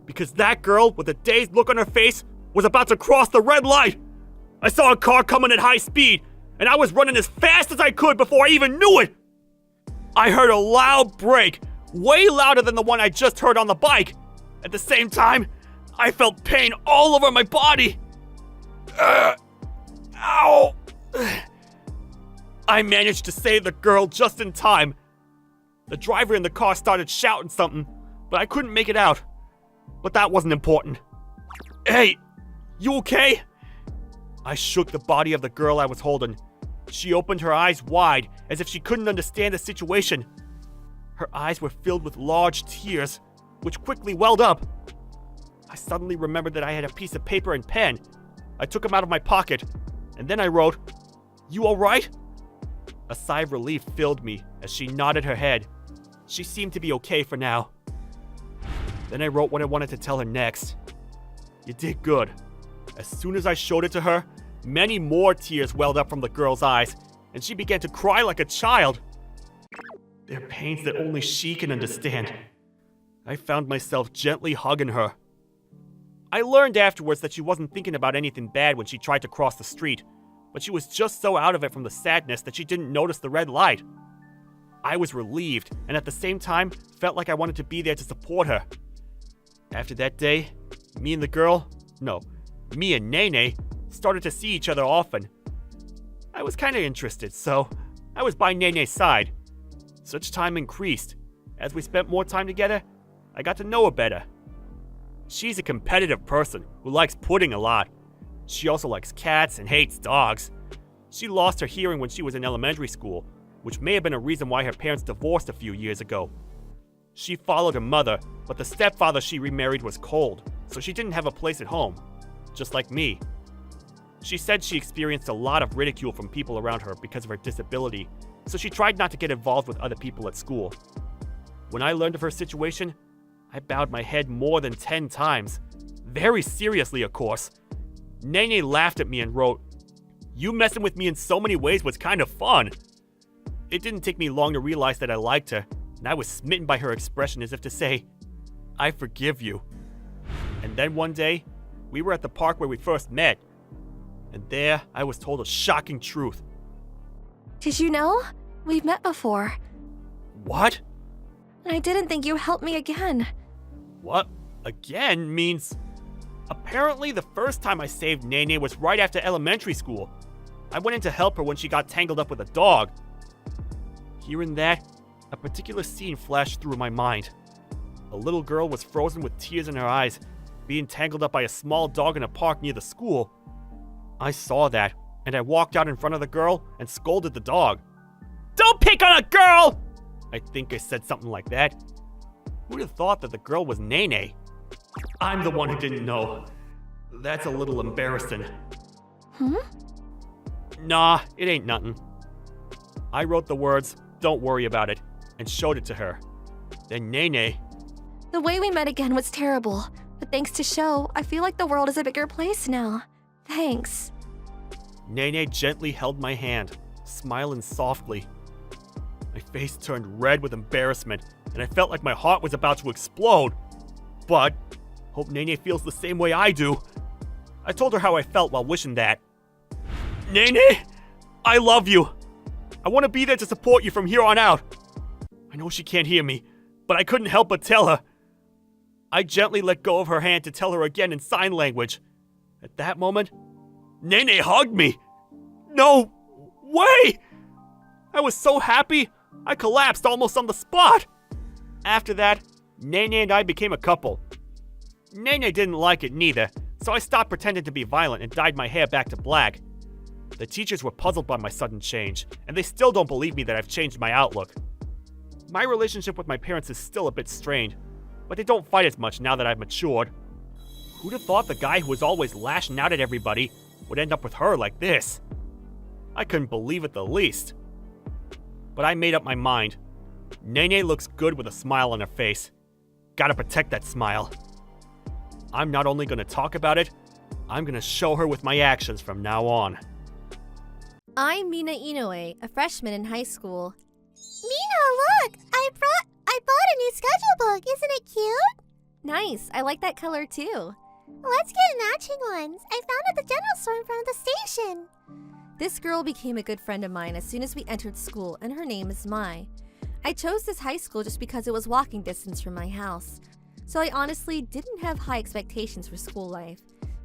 Because that girl, with a dazed look on her face, was about to cross the red light. I saw a car coming at high speed, and I was running as fast as I could before I even knew it. I heard a loud brake, way louder than the one I just heard on the bike. At the same time, I felt pain all over my body. Ow! I managed to save the girl just in time. The driver in the car started shouting something, but I couldn't make it out. But that wasn't important. Hey, you okay? I shook the body of the girl I was holding. She opened her eyes wide, as if she couldn't understand the situation. Her eyes were filled with large tears, which quickly welled up. I suddenly remembered that I had a piece of paper and pen. I took them out of my pocket, and then I wrote, "You alright?" A sigh of relief filled me as she nodded her head. She seemed to be okay for now. Then I wrote what I wanted to tell her next. You did good. As soon as I showed it to her, many more tears welled up from the girl's eyes, and she began to cry like a child. They're pains that only she can understand. I found myself gently hugging her. I learned afterwards that she wasn't thinking about anything bad when she tried to cross the street, but she was just so out of it from the sadness that she didn't notice the red light. I was relieved, and at the same time, felt like I wanted to be there to support her. After that day, me and Nene started to see each other often. I was kinda interested, so I was by Nene's side. Such time increased. As we spent more time together, I got to know her better. She's a competitive person who likes pudding a lot. She also likes cats and hates dogs. She lost her hearing when she was in elementary school, which may have been a reason why her parents divorced a few years ago. She followed her mother, but the stepfather she remarried was cold, so she didn't have a place at home, just like me. She said she experienced a lot of ridicule from people around her because of her disability, so she tried not to get involved with other people at school. When I learned of her situation, I bowed my head more than 10 times. Very seriously, of course. Nene laughed at me and wrote, "You messing with me in so many ways was kind of fun." It didn't take me long to realize that I liked her, and I was smitten by her expression as if to say, "I forgive you." And then one day, we were at the park where we first met, and there I was told a shocking truth. Did you know? We've met before. What? And I didn't think you'd help me again. What? Again means... Apparently the first time I saved Nene was right after elementary school. I went in to help her when she got tangled up with a dog. Hearing that, a particular scene flashed through my mind. A little girl was frozen with tears in her eyes, being tangled up by a small dog in a park near the school. I saw that, and I walked out in front of the girl and scolded the dog. "Don't pick on a girl!" I think I said something like that. Who'd have thought that the girl was Nene? I'm the one who didn't know. That's a little embarrassing. Nah, it ain't nothing. I wrote the words, "Don't worry about it," and showed it to her. Then Nene... The way we met again was terrible, but thanks to Show, I feel like the world is a bigger place now. Thanks. Nene gently held my hand, smiling softly. My face turned red with embarrassment, and I felt like my heart was about to explode. But, hope Nene feels the same way I do. I told her how I felt while wishing that. "Nene, I love you. I want to be there to support you from here on out." I know she can't hear me, but I couldn't help but tell her. I gently let go of her hand to tell her again in sign language. At that moment, Nene hugged me. No way! I was so happy, I collapsed almost on the spot. After that, Nene and I became a couple. Nene didn't like it neither, so I stopped pretending to be violent and dyed my hair back to black. The teachers were puzzled by my sudden change, and they still don't believe me that I've changed my outlook. My relationship with my parents is still a bit strained, but they don't fight as much now that I've matured. Who'd have thought the guy who was always lashing out at everybody would end up with her like this? I couldn't believe it the least. But I made up my mind. Nene looks good with a smile on her face. Gotta protect that smile. I'm not only gonna talk about it, I'm gonna show her with my actions from now on. I'm Mina Inoue, a freshman in high school. Mina, look! I bought a new schedule book. Isn't it cute? Nice, I like that color too. Let's get matching ones. I found at the general store in front of the station. This girl became a good friend of mine as soon as we entered school, and her name is Mai. I chose this high school just because it was walking distance from my house. So I honestly didn't have high expectations for school life.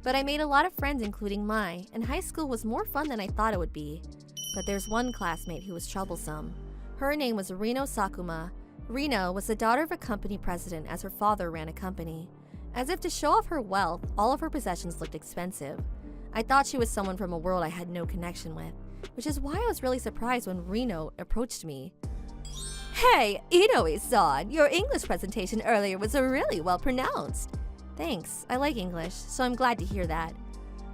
But I made a lot of friends, including Mai, and high school was more fun than I thought it would be. But there's one classmate who was troublesome. Her name was Rino Sakuma. Rino was the daughter of a company president, as her father ran a company. As if to show off her wealth, all of her possessions looked expensive. I thought she was someone from a world I had no connection with, which is why I was really surprised when Rino approached me. Hey, Inoue-san, your English presentation earlier was really well pronounced. Thanks, I like English, so I'm glad to hear that.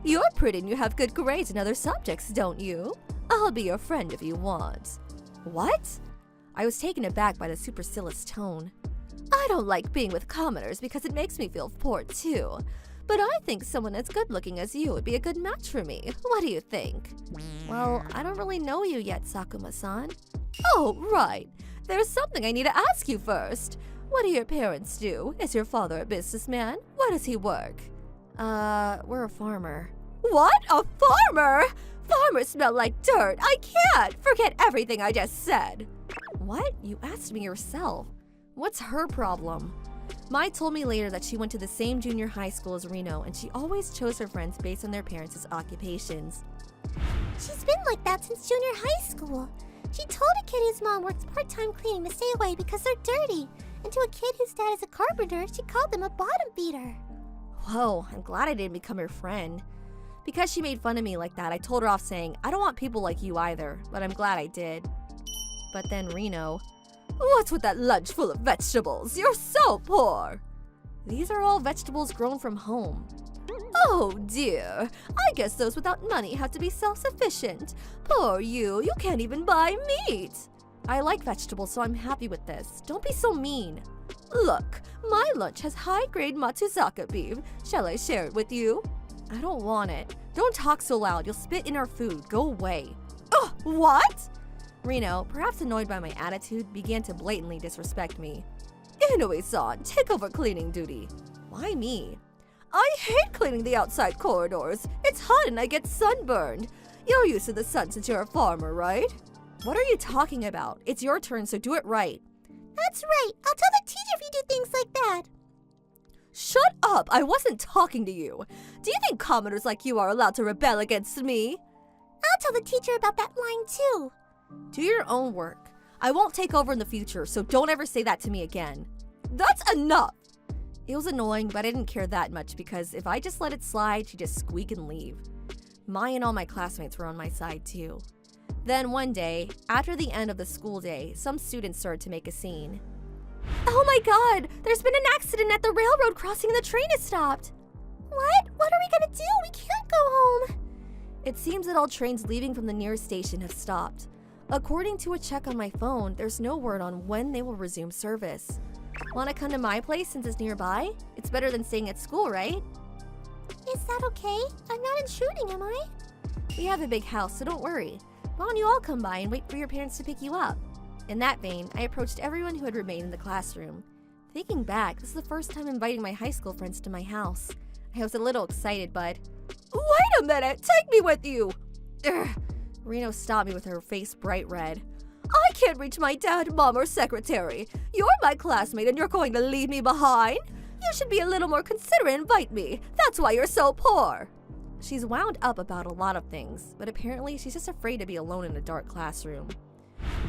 You're pretty and you have good grades in other subjects, don't you? I'll be your friend if you want. What? I was taken aback by the supercilious tone. I don't like being with commoners because it makes me feel poor too. But I think someone as good looking as you would be a good match for me. What do you think? Well, I don't really know you yet, Sakuma-san. Oh, right. There's something I need to ask you first. What do your parents do? Is your father a businessman? Where does he work? We're a farmer. What? A farmer? Farmers smell like dirt. I can't. Forget everything I just said. What? You asked me yourself. What's her problem? Mai told me later that she went to the same junior high school as Rino, and she always chose her friends based on their parents' occupations. She's been like that since junior high school. She told a kid whose mom works part-time cleaning to stay away because they're dirty. And to a kid whose dad is a carpenter, she called them a bottom feeder. Whoa, I'm glad I didn't become her friend. Because she made fun of me like that, I told her off saying, I don't want people like you either, but I'm glad I did. But then Rino, what's with that lunch full of vegetables? You're so poor. These are all vegetables grown from home. Oh dear, I guess those without money have to be self-sufficient. Poor you can't even buy meat. I like vegetables, so I'm happy with this. Don't be so mean. Look, my lunch has high-grade Matsuzaka beef. Shall I share it with you? I don't want it. Don't talk so loud. You'll spit in our food. Go away. Ugh, what? Rino, perhaps annoyed by my attitude, began to blatantly disrespect me. Inoue-san, take over cleaning duty. Why me? I hate cleaning the outside corridors. It's hot and I get sunburned. You're used to the sun since you're a farmer, right? What are you talking about? It's your turn, so do it right. That's right. I'll tell the teacher if you do things like that. Shut up! I wasn't talking to you. Do you think commoners like you are allowed to rebel against me? I'll tell the teacher about that line too. Do your own work. I won't take over in the future, so don't ever say that to me again. That's enough! It was annoying, but I didn't care that much because if I just let it slide, she'd just squeak and leave. Mai and all my classmates were on my side too. Then one day, after the end of the school day, some students started to make a scene. Oh my god! There's been an accident at the railroad crossing and the train is stopped! What? What are we gonna do? We can't go home! It seems that all trains leaving from the nearest station have stopped. According to a check on my phone, there's no word on when they will resume service. Wanna come to my place since it's nearby? It's better than staying at school, right? Is that okay? I'm not intruding, am I? We have a big house, so don't worry. Why don't you all come by and wait for your parents to pick you up? In that vein, I approached everyone who had remained in the classroom. Thinking back, this is the first time inviting my high school friends to my house. I was a little excited, but... Wait a minute! Take me with you! Urgh. Rino stopped me with her face bright red. I can't reach my dad, mom, or secretary. You're my classmate and you're going to leave me behind? You should be a little more considerate and invite me. That's why you're so poor. She's wound up about a lot of things, but apparently she's just afraid to be alone in a dark classroom.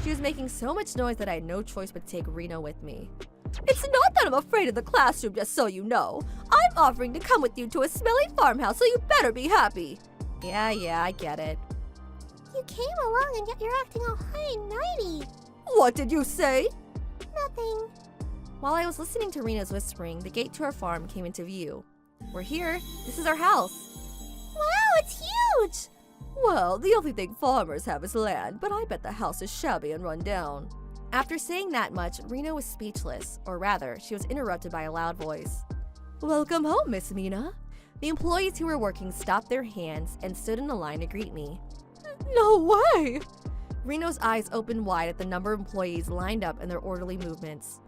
She was making so much noise that I had no choice but to take Rino with me. It's not that I'm afraid of the classroom, just so you know. I'm offering to come with you to a smelly farmhouse, so you better be happy. Yeah, I get it. You came along and yet you're acting all high and mighty. What did you say? Nothing. While I was listening to Rino's whispering, the gate to our farm came into view. We're here. This is our house. Wow, it's huge! Well, the only thing farmers have is land, but I bet the house is shabby and run down. After saying that much, Rino was speechless, or rather, she was interrupted by a loud voice. Welcome home, Miss Mina. The employees who were working stopped their hands and stood in a line to greet me. No way! Reno's eyes opened wide at the number of employees lined up and their orderly movements.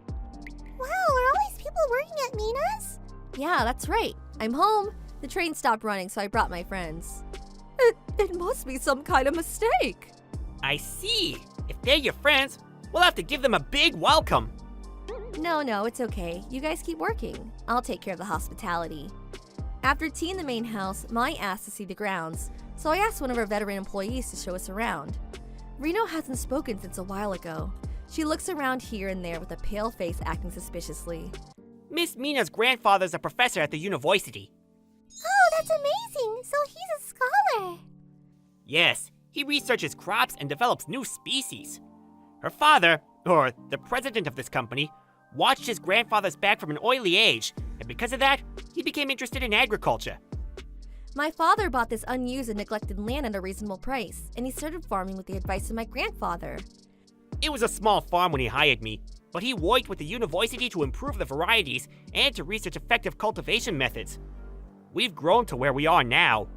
Wow, are all these people working at Mina's? Yeah, that's right. I'm home. The train stopped running, so I brought my friends. It must be some kind of mistake. I see. If they're your friends, we'll have to give them a big welcome. No, it's okay. You guys keep working. I'll take care of the hospitality. After tea in the main house, Mai asked to see the grounds, so I asked one of our veteran employees to show us around. Reno hasn't spoken since a while ago. She looks around here and there with a pale face acting suspiciously. Miss Mina's grandfather's a professor at the university. Oh, that's amazing! So he's a scholar! Yes, he researches crops and develops new species. Her father, or the president of this company, watched his grandfather's back from an early age, and because of that, he became interested in agriculture. My father bought this unused and neglected land at a reasonable price, and he started farming with the advice of my grandfather. It was a small farm when he hired me, but he worked with the university to improve the varieties and to research effective cultivation methods. We've grown to where we are now.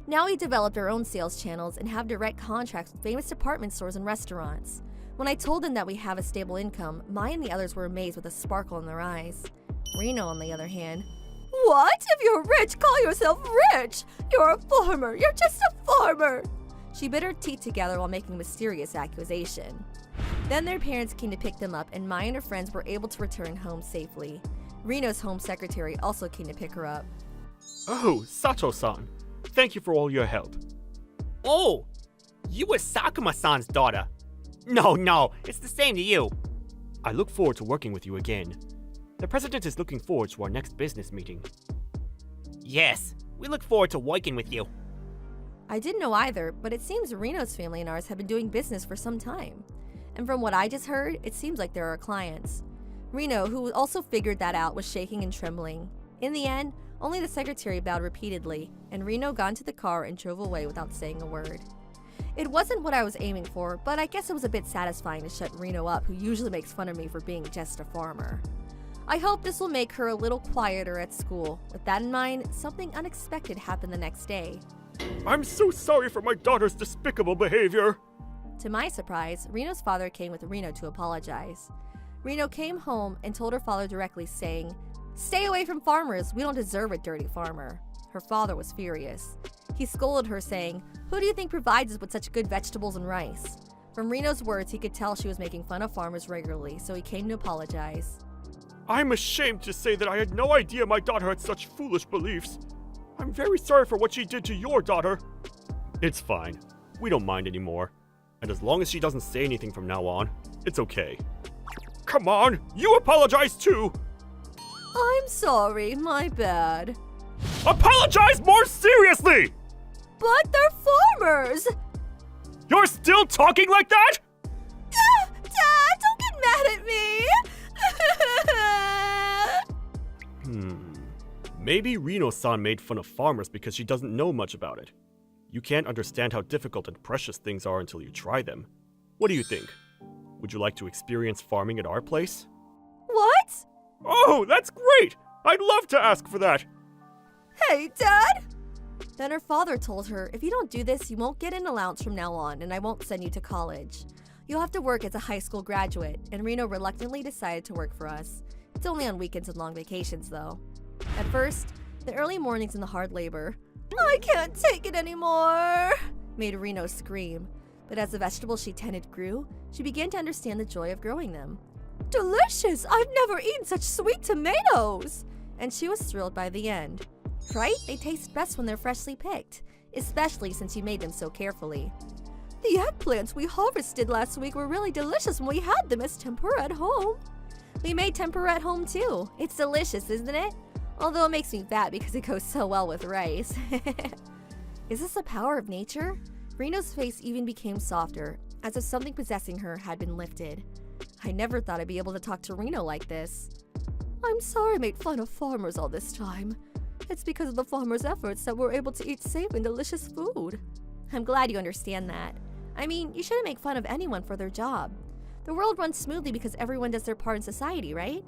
Now we developed our own sales channels and have direct contracts with famous department stores and restaurants. When I told them that we have a stable income, Mai and the others were amazed with a sparkle in their eyes. Reno, on the other hand, What? If you're rich, call yourself rich! You're a farmer! You're just a farmer! she bit her teeth together while making a mysterious accusation. Then their parents came to pick them up, and Mai and her friends were able to return home safely. Reno's home secretary also came to pick her up. Oh, Sato-san. Thank you for all your help. Oh, you were Sakuma-san's daughter. No, it's the same to you. I look forward to working with you again. The president is looking forward to our next business meeting. Yes, we look forward to working with you. I didn't know either, but it seems Reno's family and ours have been doing business for some time. And from what I just heard, it seems like they're our clients. Reno, who also figured that out, was shaking and trembling. In the end, only the secretary bowed repeatedly, and Reno got into the car and drove away without saying a word. It wasn't what I was aiming for, but I guess it was a bit satisfying to shut Reno up, who usually makes fun of me for being just a farmer. I hope this will make her a little quieter at school. With that in mind, something unexpected happened the next day. I'm so sorry for my daughter's despicable behavior. To my surprise, Reno's father came with Reno to apologize. Reno came home and told her father directly, saying, "Stay away from farmers, we don't deserve a dirty farmer." Her father was furious. He scolded her, saying, "Who do you think provides us with such good vegetables and rice?" From Reno's words, he could tell she was making fun of farmers regularly, so he came to apologize. I'm ashamed to say that I had no idea my daughter had such foolish beliefs. I'm very sorry for what she did to your daughter. It's fine. We don't mind anymore. And as long as she doesn't say anything from now on, it's okay. Come on, you apologize too! I'm sorry, my bad. Apologize more seriously! But they're farmers! You're still talking like that? Dad, don't get mad at me! Maybe Reno-san made fun of farmers because she doesn't know much about it. You can't understand how difficult and precious things are until you try them. What do you think? Would you like to experience farming at our place? What? Oh, that's great! I'd love to ask for that! Hey, Dad! Then her father told her, "If you don't do this, you won't get an allowance from now on, and I won't send you to college. You'll have to work as a high school graduate," and Reno reluctantly decided to work for us. It's only on weekends and long vacations, though. At first, the early mornings and the hard labor, I can't take it anymore! made Reno scream. But as the vegetables she tended grew, she began to understand the joy of growing them. Delicious! I've never eaten such sweet tomatoes! And she was thrilled by the end. Right? They taste best when they're freshly picked, especially since you made them so carefully. The eggplants we harvested last week were really delicious when we had them as tempura at home. We made tempura at home too. It's delicious, isn't it? Although it makes me fat because it goes so well with rice. Is this the power of nature? Reno's face even became softer, as if something possessing her had been lifted. I never thought I'd be able to talk to Reno like this. I'm sorry I made fun of farmers all this time. It's because of the farmers' efforts that we're able to eat safe and delicious food. I'm glad you understand that. I mean, you shouldn't make fun of anyone for their job. The world runs smoothly because everyone does their part in society, right?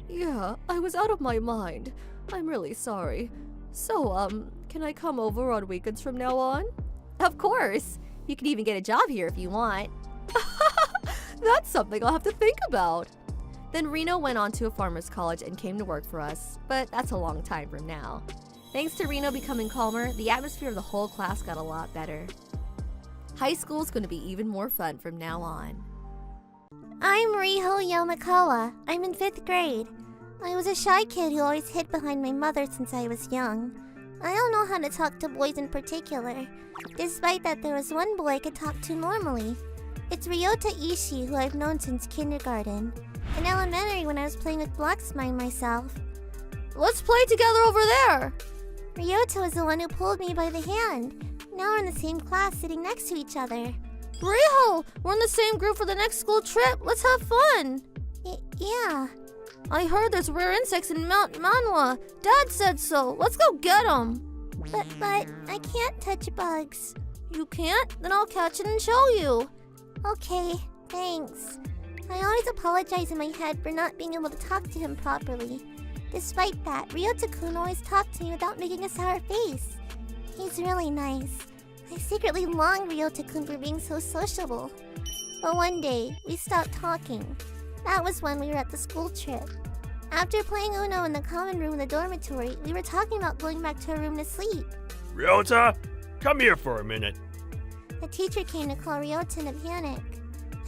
Yeah, I was out of my mind. I'm really sorry. So, can I come over on weekends from now on? Of course! You can even get a job here if you want. That's something I'll have to think about. Then Reno went on to a farmer's college and came to work for us, but that's a long time from now. Thanks to Reno becoming calmer, the atmosphere of the whole class got a lot better. High school's gonna be even more fun from now on. I'm Riho Yamakawa. I'm in 5th grade. I was a shy kid who always hid behind my mother since I was young. I don't know how to talk to boys in particular. Despite that, there was one boy I could talk to normally. It's Ryota Ishii, who I've known since kindergarten. In elementary, when I was playing with blocks by myself. Let's play together over there! Ryota was the one who pulled me by the hand. Now we're in the same class, sitting next to each other. Riho, we're in the same group for the next school trip. Let's have fun! Yeah. I heard there's rare insects in Mount Manwa. Dad said so. Let's go get them. But I can't touch bugs. You can't? Then I'll catch it and show you. Okay, thanks. I always apologize in my head for not being able to talk to him properly. Despite that, Ryota-kun always talked to me without making a sour face. He's really nice. I secretly long Ryota-kun for being so sociable. But one day, we stopped talking. That was when we were at the school trip. After playing Uno in the common room in the dormitory, we were talking about going back to our room to sleep. Ryota, come here for a minute. The teacher came to call Ryota in a panic.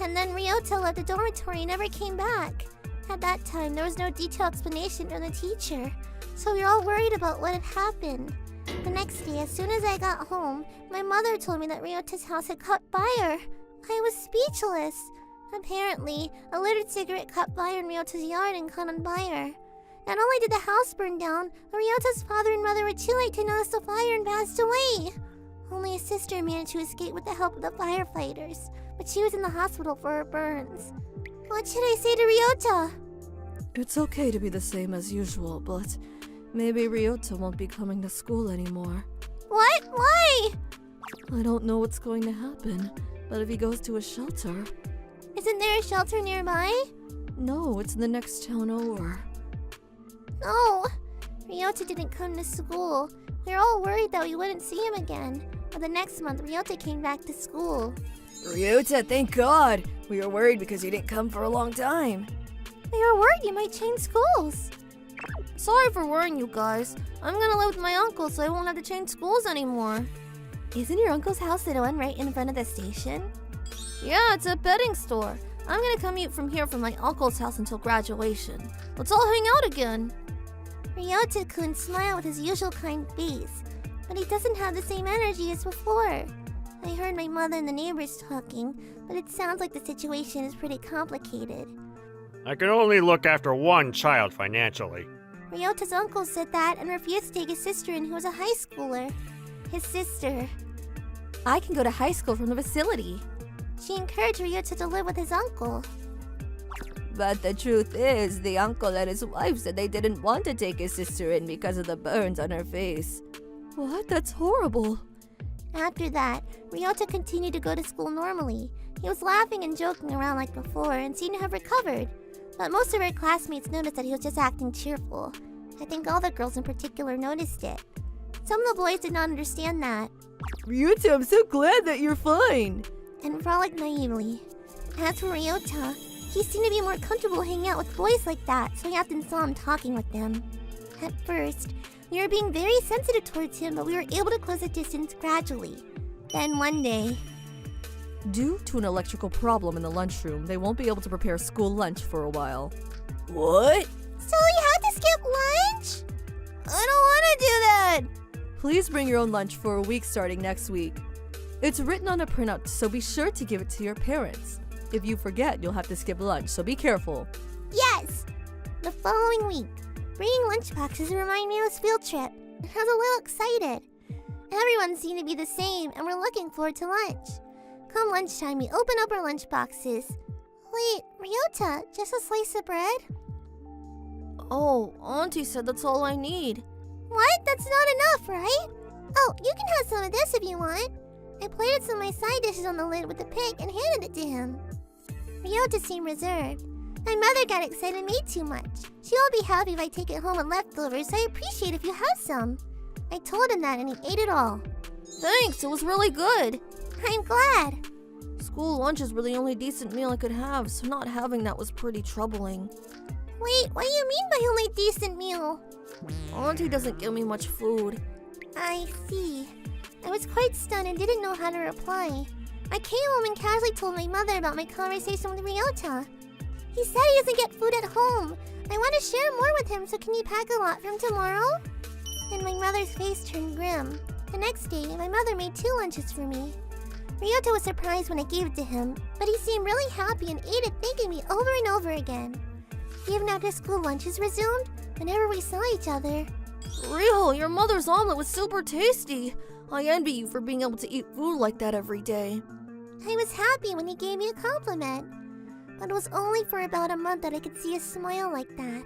And then Ryota left the dormitory and never came back. At that time, there was no detailed explanation from the teacher, so we were all worried about what had happened. The next day, as soon as I got home, my mother told me that Ryota's house had caught fire. I was speechless. Apparently, a littered cigarette caught fire in Ryota's yard and caught on fire. Not only did the house burn down, but Ryota's father and mother were too late to notice the fire and passed away. Only his sister managed to escape with the help of the firefighters, but she was in the hospital for her burns. What should I say to Ryota? It's okay to be the same as usual, but maybe Ryota won't be coming to school anymore. What? Why? I don't know what's going to happen, but if he goes to a shelter... Isn't there a shelter nearby? No, it's in the next town over. No. Ryota didn't come to school. We were all worried that we wouldn't see him again. But the next month, Ryota came back to school. Ryota, thank God! We were worried because you didn't come for a long time. We were worried you might change schools. Sorry for worrying you guys. I'm gonna live with my uncle so I won't have to change schools anymore. Isn't your uncle's house the one right in front of the station? Yeah, it's a bedding store. I'm gonna commute from here from my uncle's house until graduation. Let's all hang out again. Ryota-kun smiled with his usual kind face, but he doesn't have the same energy as before. I heard my mother and the neighbors talking, but it sounds like the situation is pretty complicated. I can only look after one child financially. Ryota's uncle said that and refused to take his sister in, who was a high schooler. His sister. I can go to high school from the facility. She encouraged Ryota to live with his uncle. But the truth is, the uncle and his wife said they didn't want to take his sister in because of the burns on her face. What? That's horrible. After that, Ryota continued to go to school normally. He was laughing and joking around like before and seemed to have recovered. But most of her classmates noticed that he was just acting cheerful. I think all the girls in particular noticed it. Some of the boys did not understand that, Ryota, I'm so glad that you're fine. and frolicked naively. As for Ryota, he seemed to be more comfortable hanging out with boys like that, so I often saw him talking with them. At first, we were being very sensitive towards him, but we were able to close the distance gradually. Then one day... Due to an electrical problem in the lunchroom, they won't be able to prepare school lunch for a while. What? So we have to skip lunch? I don't want to do that! Please bring your own lunch for a week starting next week. It's written on a printout, so be sure to give it to your parents. If you forget, you'll have to skip lunch, so be careful. Yes! The following week, bringing lunchboxes reminded me of this field trip. I was a little excited. Everyone seemed to be the same, and we're looking forward to lunch. Come lunchtime, we open up our lunchboxes. Wait, Ryota, just a slice of bread? Oh, Auntie said that's all I need. What? That's not enough, right? Oh, you can have some of this if you want. I plated some of my side dishes on the lid with a pick and handed it to him. Ryota seemed reserved. My mother got excited and made too much. She won't be happy if I take it home with leftovers, so I appreciate if you have some. I told him that and he ate it all. Thanks, it was really good. I'm glad. School lunches were the only decent meal I could have, so not having that was pretty troubling. Wait, what do you mean by only decent meal? Auntie doesn't give me much food. I see. I was quite stunned and didn't know how to reply. I came home and casually told my mother about my conversation with Ryota. He said he doesn't get food at home. I want to share more with him, so can you pack a lot from tomorrow? And my mother's face turned grim. The next day, my mother made 2 lunches for me. Ryota was surprised when I gave it to him, but he seemed really happy and ate it thanking me over and over again. Even after school lunches resumed, whenever we saw each other. Riho, your mother's omelet was super tasty. I envy you for being able to eat food like that every day. I was happy when he gave me a compliment. But it was only for about a month that I could see a smile like that.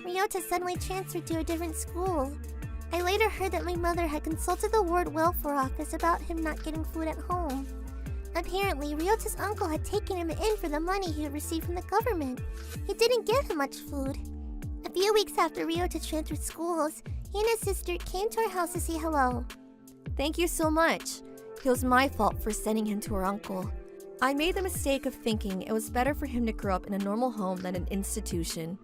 Ryota suddenly transferred to a different school. I later heard that my mother had consulted the ward welfare office about him not getting food at home. Apparently, Ryota's uncle had taken him in for the money he had received from the government. He didn't give him much food. A few weeks after Ryota transferred schools, he and his sister came to our house to say hello. Thank you so much. It was my fault for sending him to her uncle. I made the mistake of thinking it was better for him to grow up in a normal home than an institution.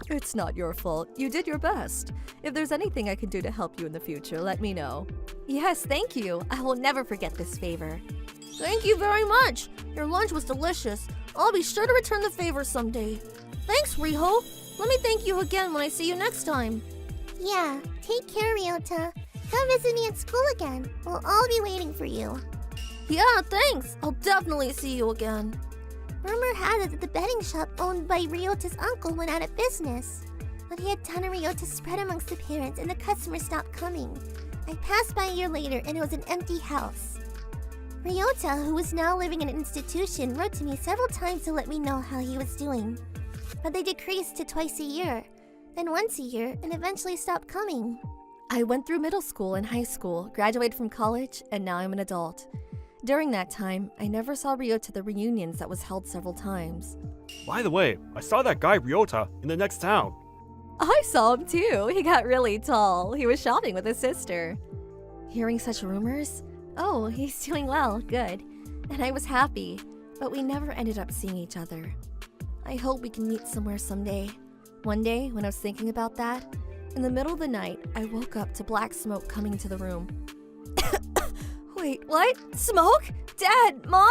It's not your fault. You did your best. If there's anything I can do to help you in the future, let me know. Yes, thank you. I will never forget this favor. Thank you very much. Your lunch was delicious. I'll be sure to return the favor someday. Thanks, Riho. Let me thank you again when I see you next time. Yeah, take care, Ryota. Come visit me at school again. We'll all be waiting for you. Yeah, thanks. I'll definitely see you again. Rumor had it that the betting shop owned by Ryota's uncle went out of business. What he had done to Ryota spread amongst the parents and the customers stopped coming. I passed by a year later and it was an empty house. Ryota, who was now living in an institution, wrote to me several times to let me know how he was doing. But they decreased to twice a year, then once a year, and eventually stopped coming. I went through middle school and high school, graduated from college, and now I'm an adult. During that time, I never saw Ryota at the reunions that was held several times. By the way, I saw that guy Ryota in the next town. I saw him too. He got really tall. He was shopping with his sister. Hearing such rumors? Oh, he's doing well, good. And I was happy, but we never ended up seeing each other. I hope we can meet somewhere someday. One day, when I was thinking about that, in the middle of the night, I woke up to black smoke coming into the room. Wait, what? Smoke? Dad? Mom?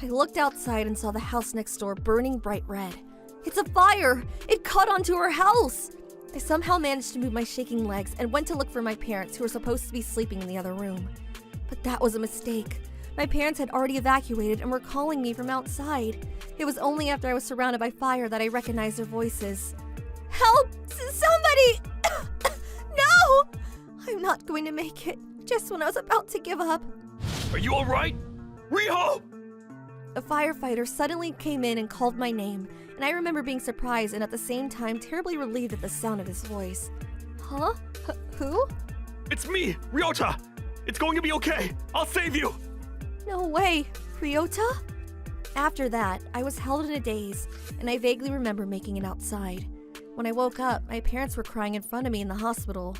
I looked outside and saw the house next door burning bright red. It's a fire! It caught onto our house! I somehow managed to move my shaking legs and went to look for my parents, who were supposed to be sleeping in the other room. But that was a mistake. My parents had already evacuated and were calling me from outside. It was only after I was surrounded by fire that I recognized their voices. Help! Somebody! No! I'm not going to make it. Just when I was about to give up. Are you alright? Riho! A firefighter suddenly came in and called my name, and I remember being surprised and at the same time terribly relieved at the sound of his voice. Huh? Who? It's me, Ryota! It's going to be okay! I'll save you! No way! Ryota? After that, I was held in a daze, and I vaguely remember making it outside. When I woke up, my parents were crying in front of me in the hospital.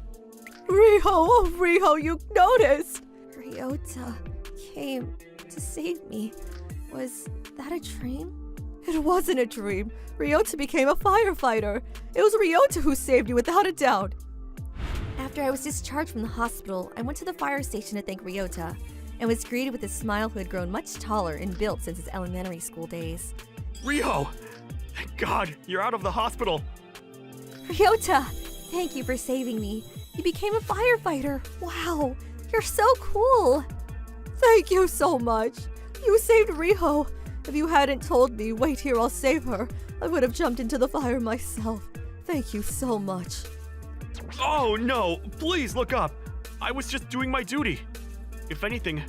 Riho, oh Riho, you noticed! Ryota came to save me. Was that a dream? It wasn't a dream. Ryota became a firefighter. It was Ryota who saved you without a doubt. After I was discharged from the hospital, I went to the fire station to thank Ryota, and was greeted with a smile who had grown much taller and built since his elementary school days. Riho! Thank God, you're out of the hospital! Ryota, thank you for saving me. You became a firefighter. Wow, you're so cool. Thank you so much. You saved Riho. If you hadn't told me, wait here, I'll save her, I would have jumped into the fire myself. Thank you so much. Oh no, please look up. I was just doing my duty. If anything,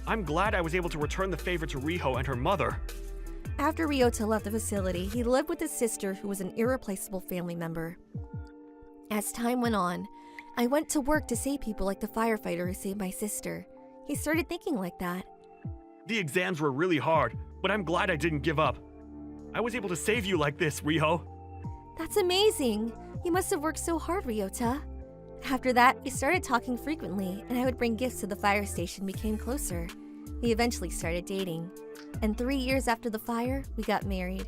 I'm glad I was able to return the favor to Riho and her mother. After Ryota left the facility, he lived with his sister, who was an irreplaceable family member. As time went on, I went to work to save people like the firefighter who saved my sister. He started thinking like that. The exams were really hard, but I'm glad I didn't give up. I was able to save you like this, Riho. That's amazing. You must have worked so hard, Ryota. After that, we started talking frequently, and I would bring gifts to the fire station and became closer. We eventually started dating. And 3 years after the fire, we got married.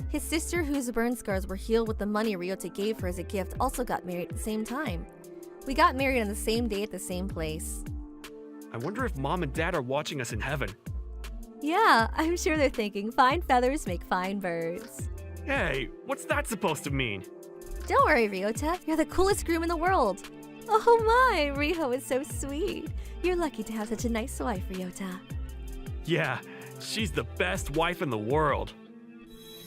His sister, whose burn scars were healed with the money Ryota gave her as a gift, also got married at the same time. We got married on the same day at the same place. I wonder if Mom and Dad are watching us in heaven. Yeah, I'm sure they're thinking fine feathers make fine birds. Hey, what's that supposed to mean? Don't worry, Ryota. You're the coolest groom in the world. Oh my, Riho is so sweet. You're lucky to have such a nice wife, Ryota. Yeah, she's the best wife in the world.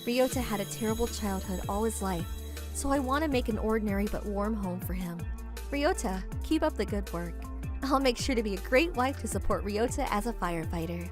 Ryota had a terrible childhood all his life, so I want to make an ordinary but warm home for him. Ryota, keep up the good work. I'll make sure to be a great wife to support Ryota as a firefighter.